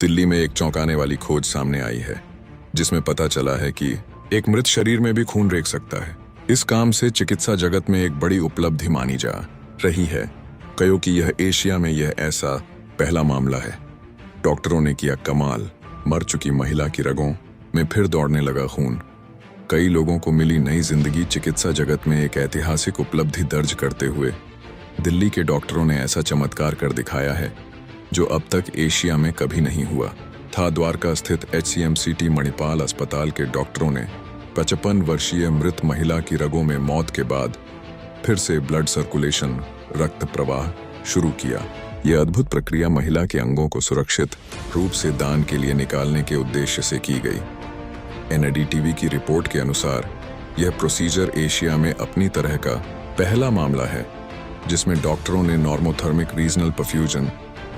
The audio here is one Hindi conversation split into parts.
दिल्ली में एक चौंकाने वाली खोज सामने आई है, जिसमें पता चला है कि एक मृत शरीर में भी खून रेख सकता है। इस काम से चिकित्सा जगत में एक बड़ी उपलब्धि मानी जा रही है, क्योंकि यह एशिया में यह ऐसा पहला मामला है। डॉक्टरों ने किया कमाल, मर चुकी महिला की रगों में फिर दौड़ने लगा खून। कई लोगों को मिली नई जिंदगी। चिकित्सा जगत में एक ऐतिहासिक उपलब्धि दर्ज करते हुए दिल्ली के डॉक्टरों ने ऐसा चमत्कार कर दिखाया है जो अब तक एशिया में कभी नहीं हुआ था। द्वारका स्थित HCMCT मणिपाल अस्पताल के डॉक्टरों ने 55 वर्षीय मृत महिला की रगों में मौत के बाद फिर से ब्लड सर्कुलेशन रक्त प्रवाह शुरू किया। यह अद्भुत प्रक्रिया महिला के अंगों को सुरक्षित रूप से दान के लिए निकालने के उद्देश्य से की गई। NDTV की रिपोर्ट के अनुसार यह प्रोसीजर एशिया में अपनी तरह का पहला मामला है जिसमें डॉक्टरों ने नॉर्मोथर्मिक रीजनल परफ्यूजन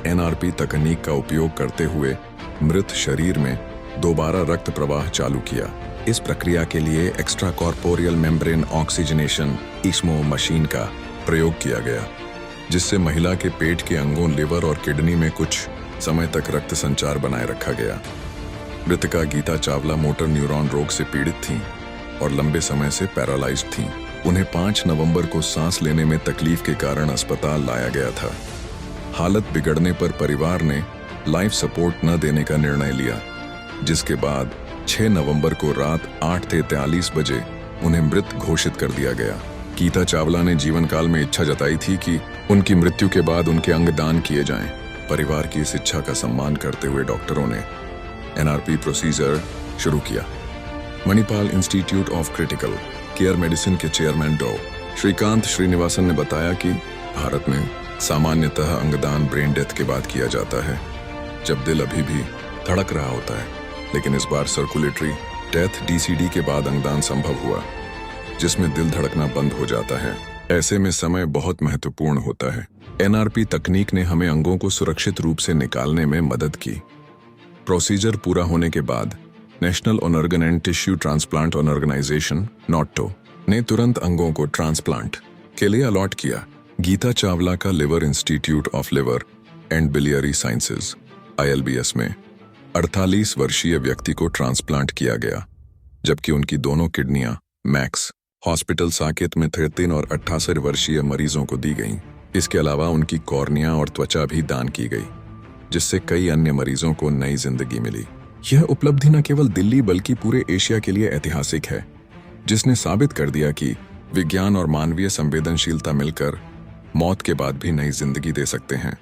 NRP तकनीक का उपयोग करते हुए मृत शरीर में दोबारा रक्त प्रवाह चालू किया। इस प्रक्रिया के लिए extra corporeal membrane oxygenation ECMO machine का प्रयोग किया गया, जिससे महिला के पेट के अंगों, लिवर और किडनी में कुछ समय तक रक्त संचार बनाए रखा गया। मृतका गीता चावला मोटर न्यूरॉन रोग से पीड़ित थीं और लंबे समय से पैरालाइज्ड थीं। उन्हें 5 नवंबर को सांस लेने में तकलीफ के कारण अस्पताल लाया गया था। हालत बिगड़ने पर परिवार ने लाइफ सपोर्ट न देने का निर्णय लिया, जिसके बाद 6 नवंबर को रात 8:43 बजे उन्हें मृत घोषित कर दिया गया। गीता चावला ने जीवन काल में इच्छा जताई थी कि उनकी मृत्यु के बाद उनके अंग दान किए जाएं। परिवार की इस इच्छा का सम्मान करते हुए डॉक्टरों ने NRP प्रोसीजर शुरू किया। Manipal institute of critical care medicine के चेयरमैन डॉ. श्रीकांत श्रीनिवासन ने बताया कि भारत में सामान्यतः अंगदान ब्रेन डेथ के बाद किया जाता है, जब दिल अभी भी धड़क रहा होता है, लेकिन इस बार सर्कुलेटरी डेथ DCD के बाद अंगदान संभव हुआ, जिसमें दिल धड़कना बंद हो जाता है। ऐसे में समय बहुत महत्वपूर्ण होता है। NRP तकनीक ने हमें अंगों को सुरक्षित रूप से निकालने में मदद की। प्रोसीजर पूरा होने के बाद national organ and tissue transplant organisation NOTTO ने तुरंत अंगों को ट्रांसप्लांट के लिए अलॉट किया। गीता चावला का liver institute of liver and biliary sciences ILBS में 48 वर्षीय व्यक्ति को ट्रांसप्लांट किया गया, जबकि उनकी दोनों किडनियां मैक्स हॉस्पिटल साकेत में 13 और 88 वर्षीय मरीजों को दी गईं। इसके अलावा उनकी कॉर्निया और त्वचा भी दान की गई, जिससे कई अन्य मरीजों को नई जिंदगी मिली। यह उपलब्धि न केवल दिल्ली बल्कि पूरे एशिया के लिए ऐतिहासिक है, जिसने साबित कर दिया कि विज्ञान और मानवीय संवेदनशीलता मिलकर मौत के बाद भी नई जिंदगी दे सकते हैं।